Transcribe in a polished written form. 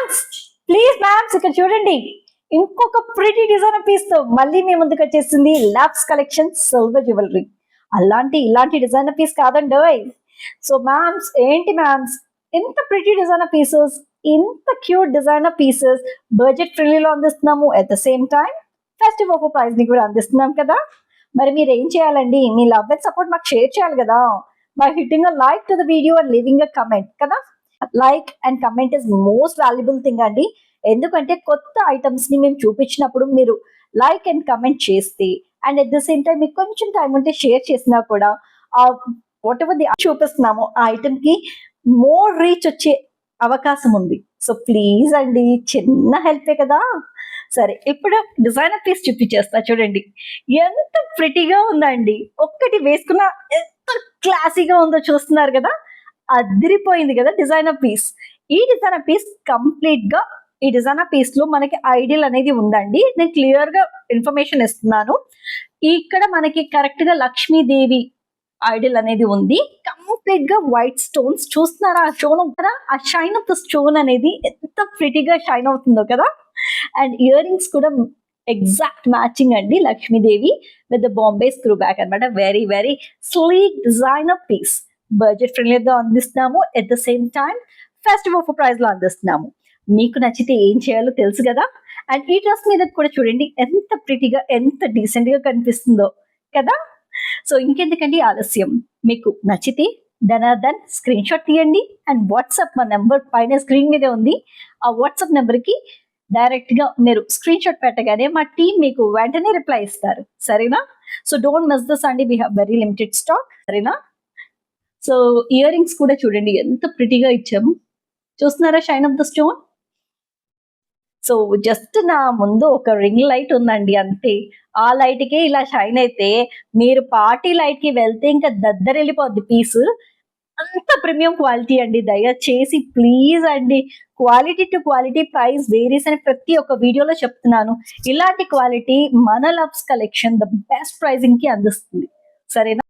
మ్యామ్స్ please మ్యామ్స్ ఇక్కడ చూడండి, ఇంకొక ప్రిటీ డిజైనర్ పీస్ తో మళ్ళీ మీ ముందుకు వచ్చేసింది లాబ్స్ కలెక్షన్ సిల్వర్ జ్యువెలరీ. ఇలాంటి డిజైనర్ పీస్ కాదండి. సో మ్యామ్స్ ఏంటి మ్యామ్స్, ఇంత ప్రిటీ డిజైనర్ పీసెస్, ఇంత క్యూట్ డిజైనర్ పీసెస్ బడ్జెట్ ఫ్రీలీలో అందిస్తున్నాము. At the same time festive offer price ని కూడా అందిస్తున్నాం కదా. మరి మీరు ఏం చేయాలండి, మీ లవ్ అండ్ సపోర్ట్ మాకు షేర్ చేయాలి కదా, by hitting a like to the video and leaving a comment కదా. Like and comment is most valuable thing అండి. ఎందుకంటే కొత్త ఐటమ్స్ ని మేము చూపించినప్పుడు మీరు లైక్ అండ్ కమెంట్ చేస్తే, and at the same time మీకు కొంచెం టైం ఉంటే షేర్ చేసినా కూడా వాట్ ఎవర్ ది చూపిస్తున్నామో ఆ ఐటమ్ కి మోర్ రీచ్ వచ్చే అవకాశం ఉంది. సో ప్లీజ్ అండి, చిన్న హెల్పే కదా. సరే, ఇప్పుడు డిజైనర్ పీస్ చూపించేస్తా చూడండి. ఎంత ప్రిటీగా ఉందండి, ఒక్కటి వేసుకున్న ఎంత క్లాసీగా ఉందో చూస్తున్నారు కదా. అదిరిపోయింది కదా డిజైనర్ పీస్. ఈ డిజైనర్ పీస్ కంప్లీట్ గా, ఈ డిజైనర్ పీస్ లో మనకి ఐడియల్ అనేది ఉందండి. నేను క్లియర్ గా ఇన్ఫర్మేషన్ ఇస్తున్నాను. ఇక్కడ మనకి కరెక్ట్ గా లక్ష్మీదేవి ఐడిల్ అనేది ఉంది. కంప్లీట్ గా వైట్ స్టోన్స్ చూస్తున్నారా, ఆ స్టోన్ కదా, ఆ షైన్ ఆఫ్ ద స్టోన్ అనేది ఎంత ప్రిటీగా షైన్ అవుతుందో కదా. అండ్ ఇయర్ రింగ్స్ కూడా ఎగ్జాక్ట్ మ్యాచింగ్ అండి, Lakshmidevi with the Bombay screw back అనమాట. Very very sleek designer piece, budget ఫ్రెండ్లీగా అందిస్తున్నాము. At the same time festive offer price లో అందిస్తున్నాము. మీకు నచ్చితే ఏం చేయాలో తెలుసు కదా. అండ్ ఈ డ్రెస్ మీద కూడా చూడండి ఎంత ప్రిటీగా, ఎంత డీసెంట్ గా కనిపిస్తుందో కదా. సో ఇంకెందుకండి ఆలస్యం, మీకు నచ్చితే ధనార్దన్ స్క్రీన్ షాట్ తీయండి అండ్ వాట్సాప్ మా నెంబర్ పైన స్క్రీన్ మీదే ఉంది. ఆ వాట్సాప్ నెంబర్ కి డైరెక్ట్ గా మీరు స్క్రీన్ షాట్ పెట్టగానే మా టీం మీకు వెంటనే రిప్లై ఇస్తారు, సరేనా. సో డోంట్ మిస్ దిస్ అండి, we have very limited stock, సరేనా. సో ఇయర్ రింగ్స్ కూడా చూడండి ఎంత ప్రిటీగా ఇచ్చాము, చూస్తున్నారా shine of the stone. So just నా ముందు ఒక రింగ్ లైట్ ఉందండి అంతే, ఆ లైట్ కే ఇలా షైన్ అయితే మీరు పార్టీ లైట్ కి వెళ్తే ఇంకా దద్దరెళ్ళిపోద్ది పీస్. అంత ప్రీమియం క్వాలిటీ అండి. దయచేసి ప్లీజ్ అండి, quality to quality price varies అని ప్రతి ఒక్క వీడియోలో చెప్తున్నాను. ఇలాంటి క్వాలిటీ మన loves collection the best pricing కి అందిస్తుంది, సరేనా.